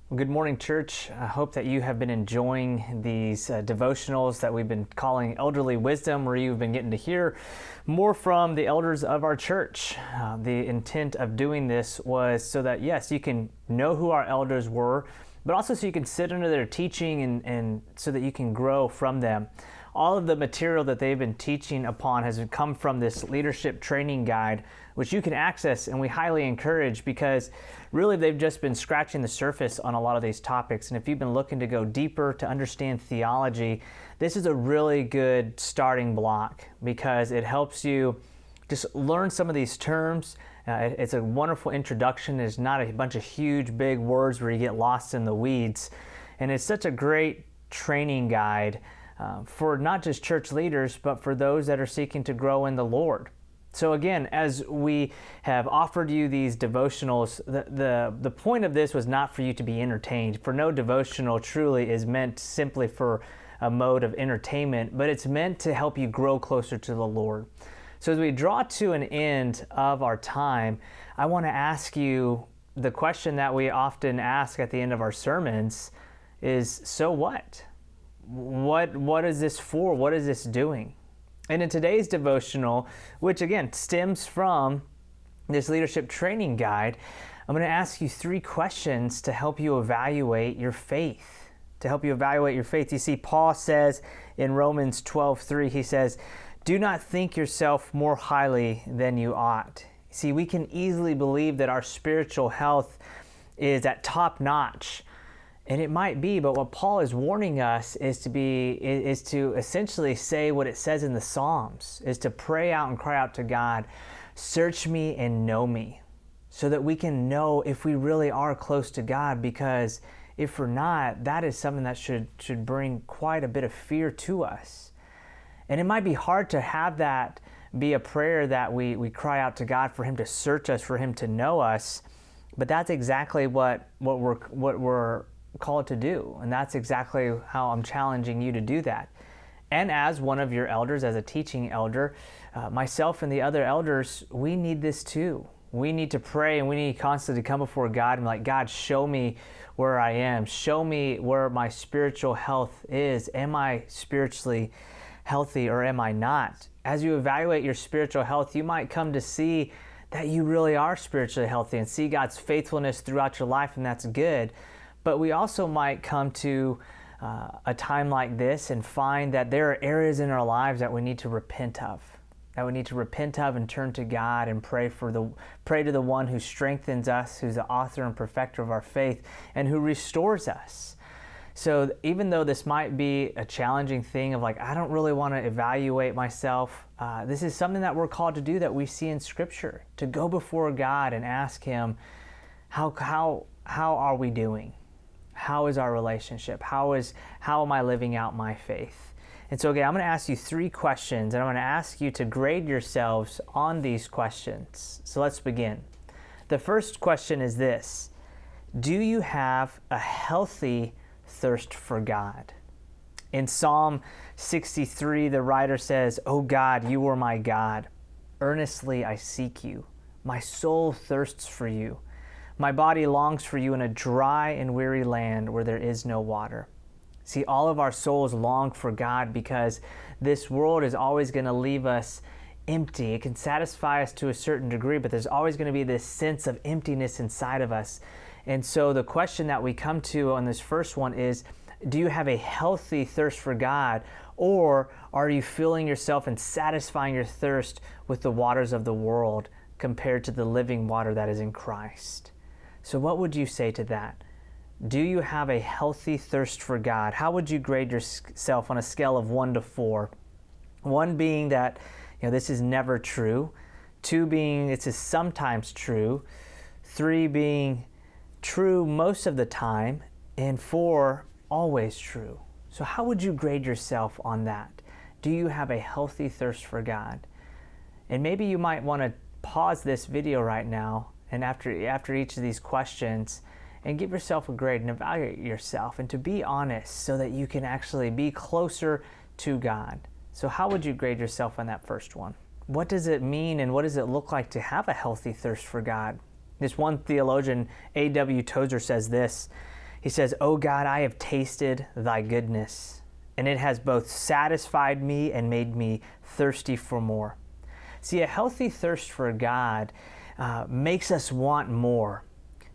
Well, good morning, church. I hope that you have been enjoying these devotionals that we've been calling Elderly Wisdom, where you've been getting to hear more from the elders of our church. The intent of doing this was so that, yes, you can know who our elders were, but also so you can sit under their teaching and so that you can grow from them. All of the material that they've been teaching upon has come from this leadership training guide, which you can access, and we highly encourage, because really they've just been scratching the surface on a lot of these topics. And if you've been looking to go deeper to understand theology, this is a really good starting block because it helps you just learn some of these terms. It's a wonderful introduction. It's not a bunch of huge, big words where you get lost in the weeds. And it's such a great training guide for not just church leaders, but for those that are seeking to grow in the Lord. So again, as we have offered you these devotionals, the point of this was not for you to be entertained. For no devotional truly is meant simply for a mode of entertainment, but it's meant to help you grow closer to the Lord. So as we draw to an end of our time, I want to ask you the question that we often ask at the end of our sermons is, so what? What is this for? What is this doing? And in today's devotional, which again stems from this leadership training guide, I'm going to ask you 3 questions to help you evaluate your faith. You see, Paul says in Romans 12:3, he says, "Do not think yourself more highly than you ought." See, we can easily believe that our spiritual health is at top notch. And it might be, but what Paul is warning us is to essentially say what it says in the Psalms, is to pray out and cry out to God, "Search me and know me," so that we can know if we really are close to God, because if we're not, that is something that should bring quite a bit of fear to us. And it might be hard to have that be a prayer that we cry out to God for Him to search us, for Him to know us, but that's exactly what we're called to do, and that's exactly how I'm challenging you to do that. And as one of your elders, as a teaching elder, myself and the other elders, we need this too. We need to pray, and we need constantly to come before God and be like, "God, show me where I am. Show me where my spiritual health is. Am I spiritually healthy or am I not?" As you evaluate your spiritual health, you might come to see that you really are spiritually healthy and see God's faithfulness throughout your life, and that's good. But we also might come to a time like this and find that there are areas in our lives that we need to repent of, and turn to God and pray to the one who strengthens us, who's the author and perfecter of our faith, and who restores us. So even though this might be a challenging thing of like, I don't really want to evaluate myself, this is something that we're called to do, that we see in Scripture, to go before God and ask Him, how are we doing? How is our relationship? How am I living out my faith? And so again, I'm going to ask you 3 questions, and I'm going to ask you to grade yourselves on these questions. So let's begin. The first question is this: do you have a healthy thirst for God? In Psalm 63, the writer says, "O God, you are my God. Earnestly I seek you. My soul thirsts for you. My body longs for you in a dry and weary land where there is no water." See, all of our souls long for God because this world is always going to leave us empty. It can satisfy us to a certain degree, but there's always going to be this sense of emptiness inside of us. And so the question that we come to on this first one is, do you have a healthy thirst for God, or are you filling yourself and satisfying your thirst with the waters of the world compared to the living water that is in Christ? So what would you say to that? Do you have a healthy thirst for God? How would you grade yourself on a scale of 1 to 4? 1 being that, this is never true. 2 being this is sometimes true. 3 being true most of the time. And 4, always true. So how would you grade yourself on that? Do you have a healthy thirst for God? And maybe you might want to pause this video right now, and after each of these questions, and give yourself a grade and evaluate yourself, and to be honest so that you can actually be closer to God. So how would you grade yourself on that first one? What does it mean, and what does it look like to have a healthy thirst for God? This one theologian, A.W. Tozer, says this. He says, "O God, I have tasted thy goodness, and it has both satisfied me and made me thirsty for more." See, a healthy thirst for God makes us want more.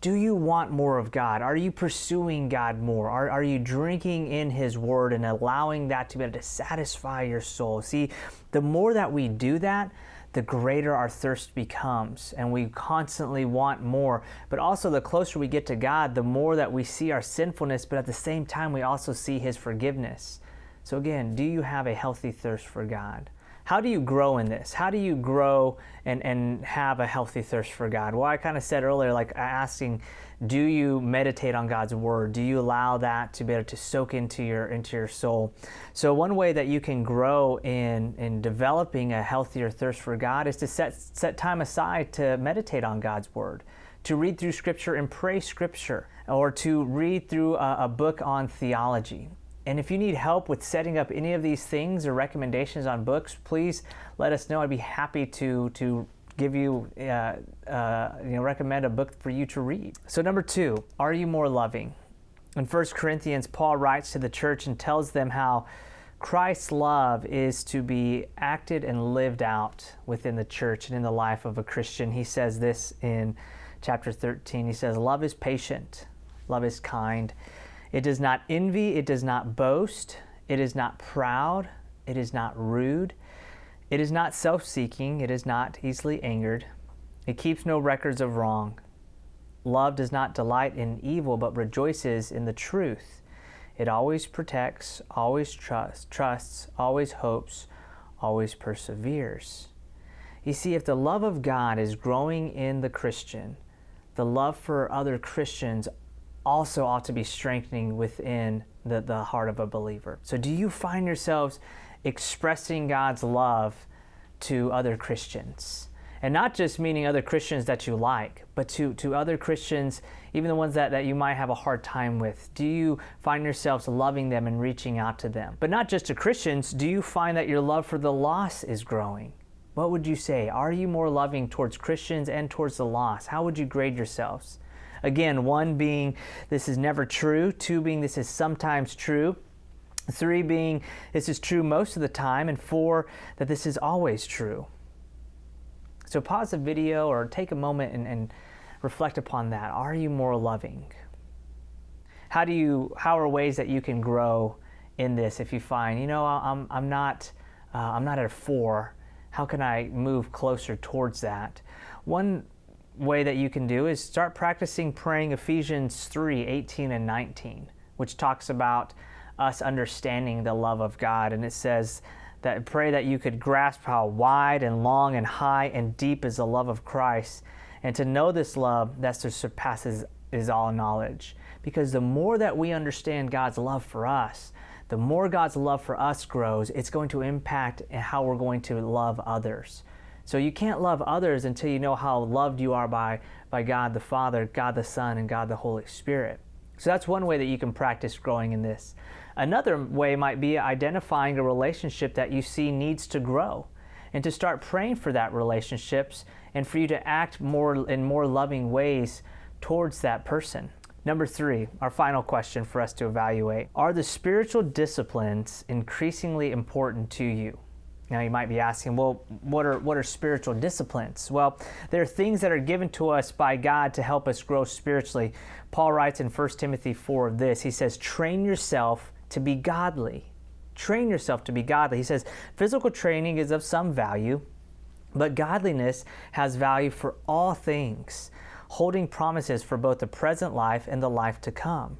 Do you want more of God? Are you pursuing God more? Are you drinking in His Word and allowing that to be able to satisfy your soul? See, the more that we do that, the greater our thirst becomes, and we constantly want more. But also, the closer we get to God, the more that we see our sinfulness, but at the same time, we also see His forgiveness. So again, do you have a healthy thirst for God? How do you grow in this? How do you grow and have a healthy thirst for God? Well, I kind of said earlier, like asking, do you meditate on God's Word? Do you allow that to be able to soak into your soul? So one way that you can grow in developing a healthier thirst for God is to set time aside to meditate on God's Word, to read through Scripture and pray Scripture, or to read through a book on theology. And if you need help with setting up any of these things or recommendations on books, please let us know. I'd be happy to give you, recommend a book for you to read. So number 2, are you more loving? In 1 Corinthians, Paul writes to the church and tells them how Christ's love is to be acted and lived out within the church and in the life of a Christian. He says this in chapter 13. He says, "Love is patient, love is kind. It does not envy, it does not boast, it is not proud, it is not rude, it is not self-seeking, it is not easily angered, it keeps no records of wrong. Love does not delight in evil, but rejoices in the truth. It always protects, always trusts, always hopes, always perseveres." You see, if the love of God is growing in the Christian, the love for other Christians also ought to be strengthening within the heart of a believer. So do you find yourselves expressing God's love to other Christians? And not just meaning other Christians that you like, but to other Christians, even the ones that you might have a hard time with. Do you find yourselves loving them and reaching out to them? But not just to Christians, do you find that your love for the lost is growing? What would you say? Are you more loving towards Christians and towards the lost? How would you grade yourselves? Again, 1 being this is never true, 2 being this is sometimes true, 3 being this is true most of the time, and 4 that this is always true. So pause the video or take a moment and reflect upon that. Are you more loving? How are ways that you can grow in this if you find, I'm not at a 4, how can I move closer towards that? One way that you can do is start practicing praying Ephesians 3:18 and 19, which talks about us understanding the love of God. And it says that pray that you could grasp how wide and long and high and deep is the love of Christ, and to know this love that surpasses all knowledge. Because the more that we understand God's love for us, the more God's love for us grows, it's going to impact how we're going to love others. So you can't love others until you know how loved you are by God the Father, God the Son, and God the Holy Spirit. So that's one way that you can practice growing in this. Another way might be identifying a relationship that you see needs to grow, and to start praying for that relationships and for you to act in more loving ways towards that person. Number 3, our final question for us to evaluate. Are the spiritual disciplines increasingly important to you? Now you might be asking, well, what are spiritual disciplines? Well, they're things that are given to us by God to help us grow spiritually. Paul writes in 1 Timothy 4 this. He says, train yourself to be godly. Train yourself to be godly. He says, physical training is of some value, but godliness has value for all things, holding promises for both the present life and the life to come.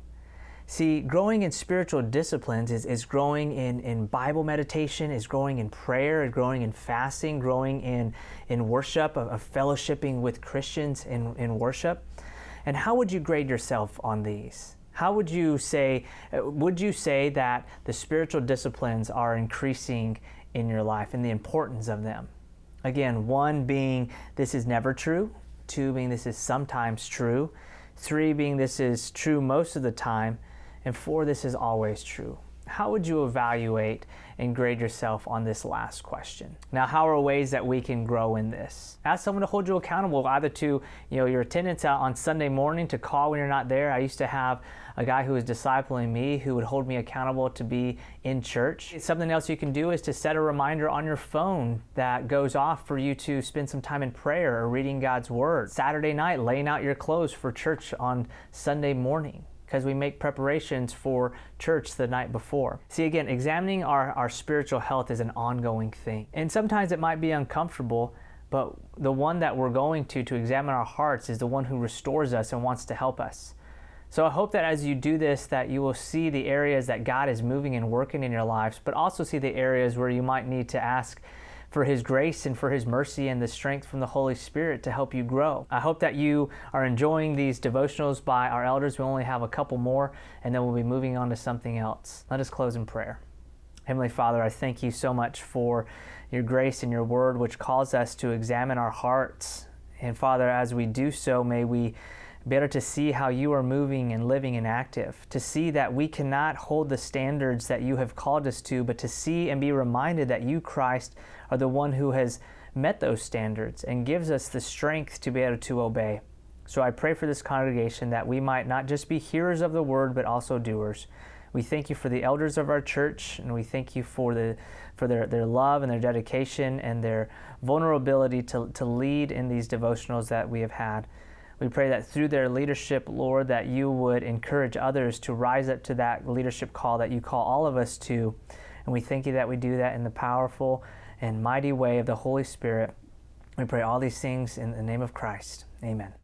See, growing in spiritual disciplines is growing in Bible meditation, is growing in prayer, is growing in fasting, growing in worship, of fellowshipping with Christians in worship. And how would you grade yourself on these? How would you say that the spiritual disciplines are increasing in your life and the importance of them? Again, 1 being this is never true, 2 being this is sometimes true, 3 being this is true most of the time, and 4, this is always true. how would you evaluate and grade yourself on this last question? Now, how are ways that we can grow in this? Ask someone to hold you accountable, either to your attendance out on Sunday morning, to call when you're not there. I used to have a guy who was discipling me who would hold me accountable to be in church. Something else you can do is to set a reminder on your phone that goes off for you to spend some time in prayer or reading God's Word. Saturday night, laying out your clothes for church on Sunday morning, because we make preparations for church the night before. See, again, examining our spiritual health is an ongoing thing. And sometimes it might be uncomfortable, but the one that we're going to examine our hearts is the one who restores us and wants to help us. So I hope that as you do this, that you will see the areas that God is moving and working in your lives, but also see the areas where you might need to ask for His grace and for His mercy and the strength from the Holy Spirit to help you grow. I hope that you are enjoying these devotionals by our elders. We only have a couple more, and then we'll be moving on to something else. Let us close in prayer. Heavenly Father, I thank you so much for your grace and your word, which calls us to examine our hearts. And Father, as we do so, may we be able to see how you are moving and living and active, to see that we cannot hold the standards that you have called us to, but to see and be reminded that you, Christ, are the one who has met those standards and gives us the strength to be able to obey. So I pray for this congregation that we might not just be hearers of the word, but also doers. We thank you for the elders of our church, and we thank you for their love and their dedication and their vulnerability to lead in these devotionals that we have had. We pray that through their leadership, Lord, that you would encourage others to rise up to that leadership call that you call all of us to. And we thank you that we do that in the powerful and mighty way of the Holy Spirit. We pray all these things in the name of Christ. Amen.